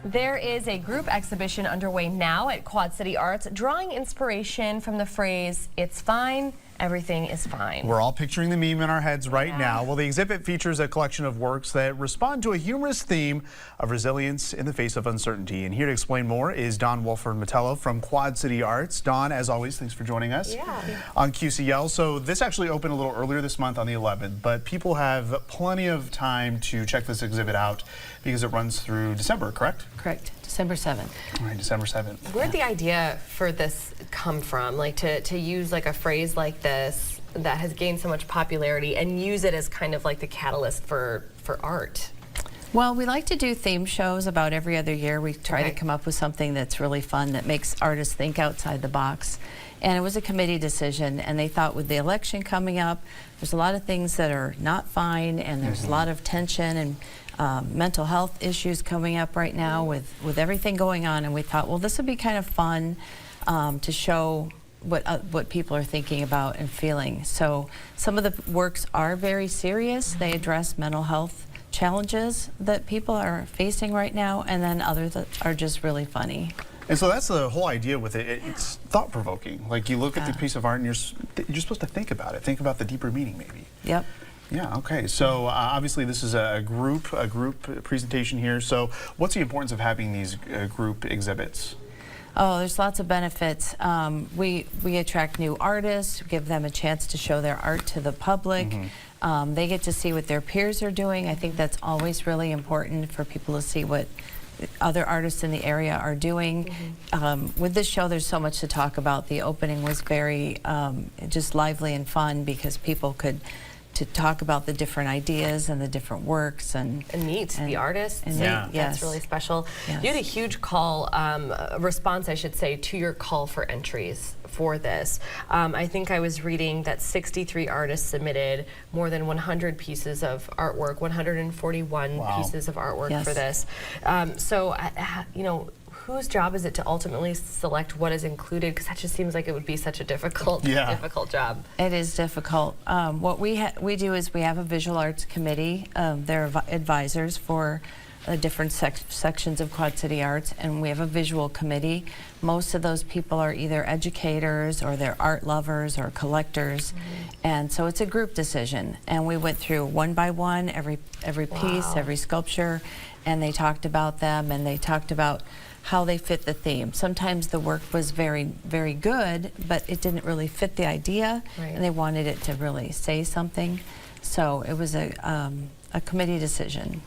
There is a group exhibition underway now at Quad City Arts, drawing inspiration from the phrase, "It's fine, everything is fine." We're all picturing the meme in our heads right now. Well, the exhibit features a collection of works that respond to a humorous theme of resilience in the face of uncertainty. And here to explain more is Dawn Wolford-Metello from Quad City Arts. Dawn, as always, thanks for joining us on QCL. So this actually opened a little earlier this month on the 11th, but people have plenty of time to check this exhibit out because it runs through December, correct? Correct. December 7th. All right, December 7th. Where'd the idea for this come from? Like to use like a phrase like this that has gained so much popularity and use it as kind of like the catalyst for art? Well, we like to do theme shows about every other year. We try to come up with something that's really fun that makes artists think outside the box. And it was a committee decision, and they thought with the election coming up, there's a lot of things that are not fine, and there's a lot of tension and mental health issues coming up right now with everything going on, and we thought, well, this would be kind of fun to show what people are thinking about and feeling. So some of the works are very serious. They address mental health challenges that people are facing right now, and then others that are just really funny. And so that's the whole idea with it. It's thought-provoking. Like you look at the piece of art and you're supposed to think about it. Think about the deeper meaning, maybe. Yep. Yeah, okay. So obviously this is a group presentation here. So what's the importance of having these group exhibits? Oh, there's lots of benefits. We attract new artists, give them a chance to show their art to the public. They get to see what their peers are doing. I think that's always really important for people to see what other artists in the area are doing. With this show, there's so much to talk about. The opening was very just lively and fun because people could talk about the different ideas and the different works and meet the artists. That's really special. Yes. You had a huge call, response, I should say, to your call for entries for this. I think I was reading that 63 artists submitted more than 100 pieces of artwork, 141 pieces of artwork for this. So, you know, whose job is it to ultimately select what is included? Because that just seems like it would be such a difficult, difficult job. It is difficult. What we do is we have a visual arts committee. They're advisors for different sections of Quad City Arts, and we have a visual committee. Most of those people are either educators or they're art lovers or collectors, and so it's a group decision. And we went through one by one every piece, every sculpture, and they talked about them, and they talked about how they fit the theme. Sometimes the work was very, very good, but it didn't really fit the idea, and they wanted it to really say something. So it was a committee decision.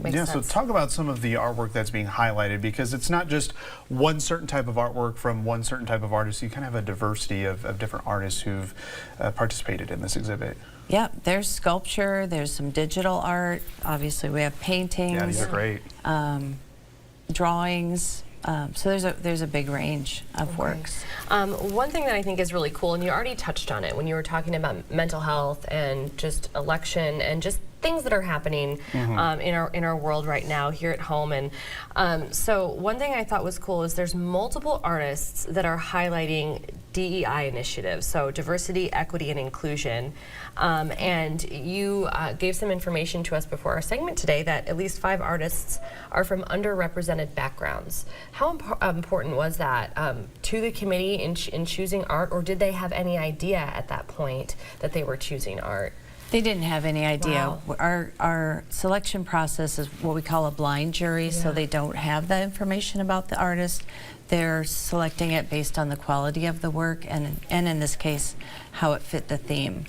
Yeah, so talk about some of the artwork that's being highlighted, because it's not just one certain type of artwork from one certain type of artist. You kind of have a diversity of different artists who've participated in this exhibit. Yeah, there's sculpture, there's some digital art. Obviously, we have paintings. Yeah, these are great. Drawings. So there's a big range of works. One thing that I think is really cool, and you already touched on it when you were talking about mental health and just election and just things that are happening in our world right now here at home. And so one thing I thought was cool is there's multiple artists that are highlighting DEI initiatives, so diversity, equity, and inclusion. And you gave some information to us before our segment today that at least 5 artists are from underrepresented backgrounds. How important was that to the committee in choosing art, or did they have any idea at that point that they were choosing art? They didn't have any idea. Our selection process is what we call a blind jury, so they don't have that information about the artist. They're selecting it based on the quality of the work and in this case, how it fit the theme.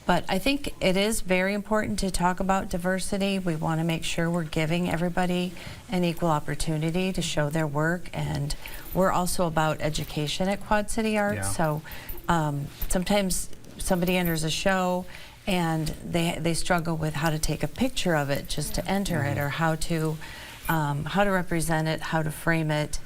But I think it is very important to talk about diversity. We want to make sure we're giving everybody an equal opportunity to show their work, and we're also about education at Quad City Arts. So sometimes somebody enters a show and they struggle with how to take a picture of it just to enter it, or how to represent it, how to frame it,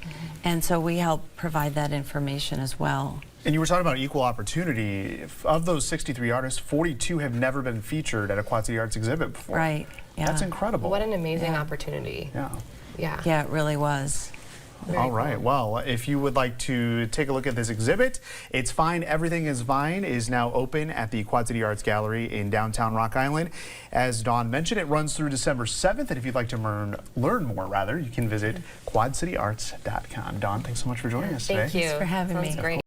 and so we help provide that information as well. And you were talking about equal opportunity. Of those 63 artists, 42 have never been featured at a Quad City Arts exhibit before. Right. Yeah. That's incredible. What an amazing opportunity. Yeah. Yeah, it really was. All right. Well, if you would like to take a look at this exhibit, It's Fine, Everything is Fine is now open at the Quad City Arts Gallery in downtown Rock Island. As Dawn mentioned, it runs through December 7th, and if you'd like to learn more, you can visit quadcityarts.com. Dawn, thanks so much for joining us today. Thank you. Thanks for having Sounds me. great.